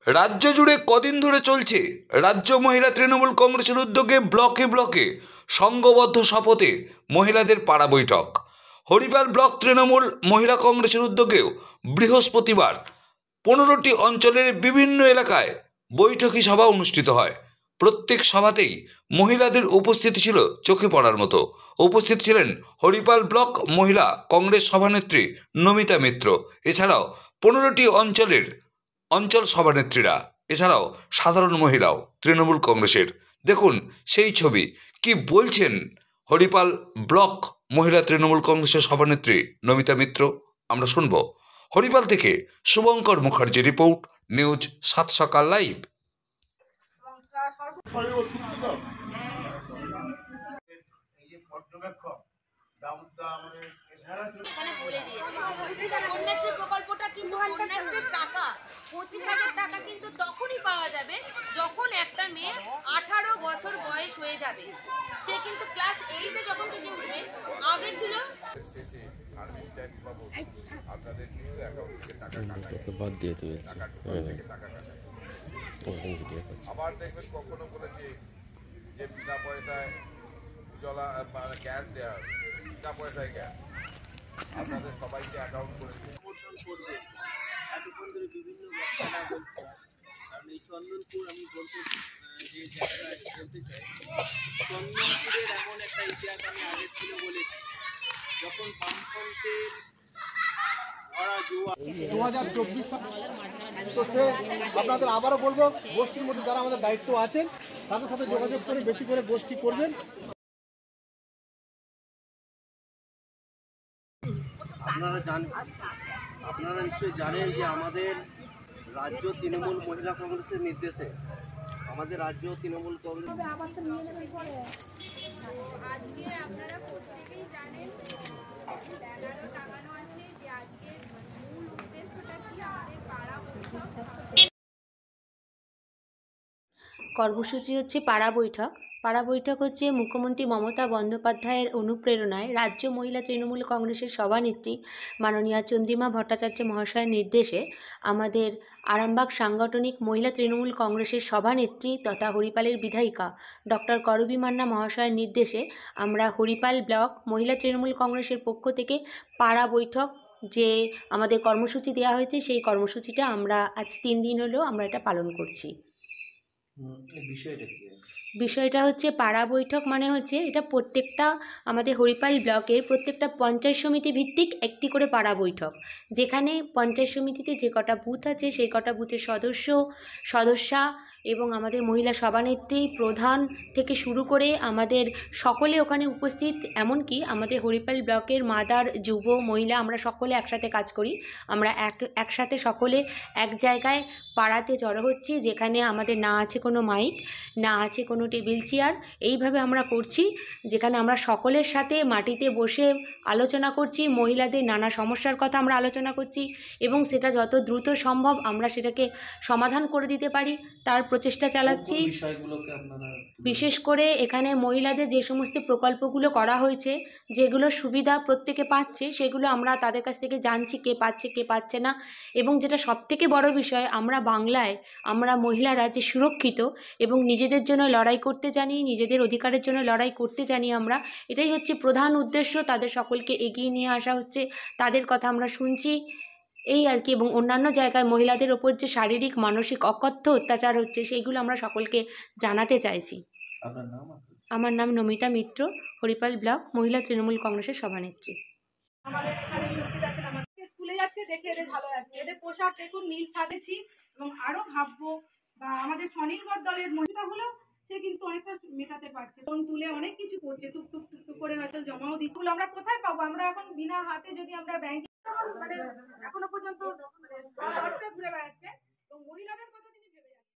রাজ্য জুড়ে কদিন ধরে চলছে রাজ্য মহিলা তৃণমূল কংগ্রেসের উদ্যোগে ব্লকে ব্লকে সংঘবদ্ধ শপথে মহিলাদের পাড়া বৈঠক। হরিপাল ব্লক তৃণমূল মহিলা কংগ্রেসের উদ্যোগেও বৃহস্পতিবার 15টি অঞ্চলের বিভিন্ন এলাকায় বৈঠকি সভা অনুষ্ঠিত হয়। প্রত্যেক সভাতেই মহিলাদের উপস্থিতি ছিল চোখে পড়ার মতো। উপস্থিত ছিলেন হরিপাল ব্লক মহিলা কংগ্রেস সভানেত্রী নমিতা মিত্র, এছাড়াও 15টি অঞ্চল সভানেত্রীরা, এছাড়াও সাধারণ মহিলাও তৃণমূল কংগ্রেসের। দেখুন সেই ছবি, কি বলছেন হরিপাল ব্লক মহিলা তৃণমূল কংগ্রেসের সভানেত্রী নমিতা মিত্র, আমরা শুনব। হরিপাল থেকে শুভঙ্কর মুখার্জি রিপোর্ট, নিউজ 7 সকাল লাইভ। কন্যাশ্রী প্রকল্পটা কিন্তু কন্যাশ্রীর টাকা 25,000 টাকা কিন্তু তখনই পাওয়া যাবে যখন একটা মেয়ে 18 বছর বয়স হয়ে যাবে। সে কিন্তু ক্লাস 8-এ যখন থেকে উঠবে, আগে ছিল আবার দেখবেন কখনো বলেছে যে বিনা পয়সায় গ্যাস দেওয়া হবে, বিনা পয়সায় গ্যাস আপনাদের সবাইকে অ্যাকাউন্ট করেছে। এতক্ষণ ধরে বিভিন্ন বক্তারা বলছে, কারণ এই চন্দনপুর আমি বলতে যে জায়গায় বলতে চাই, চন্দনপুরের এমন একটা ইতিহাস আমি আগের ছিল বলেছি, যখন বামফ্রন্টের ভরা জোয়ার 2024 তো সে আপনাদের আবারও বলবো, গোষ্ঠীর মধ্যে যারা আমাদের দায়িত্ব আছেন তাদের সাথে যোগাযোগ করে বেশি করে গোষ্ঠী করবেন। আপনারা নিশ্চয়ই জানেন যে আমাদের রাজ্য তৃণমূল মহিলা কংগ্রেসের নির্দেশে আমাদের রাজ্য তৃণমূল কংগ্রেস আজকে আপনারা প্রত্যেকেই জানেন ব্যানারও টাঙানো আছে যে আজকে মূল উদ্দেশ্যটা কি আমাদের পাড়া বৈঠক। কর্মসূচি হচ্ছে পাড়া বৈঠক। পাড়া বৈঠক হচ্ছে মুখ্যমন্ত্রী মমতা বন্দ্যোপাধ্যায়ের অনুপ্রেরণায় রাজ্য মহিলা তৃণমূল কংগ্রেসের সভানেত্রী মাননীয়া চন্দ্রিমা ভট্টাচার্য মহাশয়ের নির্দেশে আমাদের আরামবাগ সাংগঠনিক মহিলা তৃণমূল কংগ্রেসের সভানেত্রী তথা হরিপালের বিধায়িকা ডক্টর করবী মান্না মহাশয়ের নির্দেশে আমরা হরিপাল ব্লক মহিলা তৃণমূল কংগ্রেসের পক্ষ থেকে পাড়া বৈঠক যে আমাদের কর্মসূচি দেওয়া হয়েছে, সেই কর্মসূচিটা আমরা আজ 3 দিন হলো আমরা এটা পালন করছি। বিষয়টা হচ্ছে পাড়া বৈঠক মানে হচ্ছে এটা প্রত্যেকটা আমাদের হরিপাল ব্লকের প্রত্যেকটা পঞ্চায়েত সমিতি ভিত্তিক একটি করে পাড়া বৈঠক, যেখানে পঞ্চায়েত সমিতিতে যে কটা বুথ আছে সেই কটা বুথের সদস্যা এবং আমাদের মহিলা সভানেত্রী প্রধান থেকে শুরু করে আমাদের সকলে ওখানে উপস্থিত। এমনকি আমাদের হরিপাল ব্লকের মাদার যুব মহিলা আমরা সকলে একসাথে কাজ করি। আমরা একসাথে সকলে এক জায়গায় পাড়াতে জড়ো হচ্ছি, যেখানে আমাদের না আছে কোনো মাইক, না আছে কোনো টেবিল চেয়ার। এইভাবে আমরা করছি, যেখানে আমরা সকলের সাথে মাটিতে বসে আলোচনা করছি, মহিলাদের নানা সমস্যার কথা আমরা আলোচনা করছি এবং সেটা যত দ্রুত সম্ভব আমরা সেটাকে সমাধান করে দিতে পারি তার প্রচেষ্টা চালাচ্ছি। বিশেষ করে এখানে মহিলাদের যে সমস্ত প্রকল্পগুলো করা হয়েছে, যেগুলো সুবিধা প্রত্যেকে পাচ্ছে, সেগুলো আমরা তাদের কাছ থেকে জানছি কে পাচ্ছে কে পাচ্ছে না। এবং যেটা সবথেকে বড় বিষয়, আমরা বাংলায় আমরা মহিলারা যে সুরক্ষিত এবং নিজেদের জন্য লড়াই করতে জানি, নিজেদের অধিকারের জন্য লড়াই করতে জানি আমরা, এটাই হচ্ছে প্রধান উদ্দেশ্য। তাদের সকলকে এগিয়ে নিয়ে আসা হচ্ছে, তাদের কথা আমরা শুনছি, এই আর কি। এবং অন্যান্য জায়গায় মহিলাদের ওপর যে শারীরিক মানসিক অকথ্য অত্যাচার হচ্ছে সেইগুলো আমরা সকলকে জানাতে চাইছি। আমার নাম নমিতা মিত্র, হরিপাল ব্লক মহিলা তৃণমূল কংগ্রেসের সভানেত্রী। স্কুলে যাচ্ছে দেখে এদের ভালো লাগছে, এদের পোশাক দেখুন নীল সাজেছি এবং আরো ভাববো বা আমাদের স্বনির্ভর দলের মহিলা হলেও সে কিন্তু অনেকটা মেটাতে পারছে, লোন তুলে অনেক কিছু করছে, টুকটুক টুকটুক করে হয়তো জমাও দিচ্ছে। আমরা কোথায় পাবো? আমরা এখন বিনা হাতে যদি আমরা ব্যাংকে, মানে এখনো পর্যন্ত ঘুরে বেড়াচ্ছে এবং মহিলাদের কথা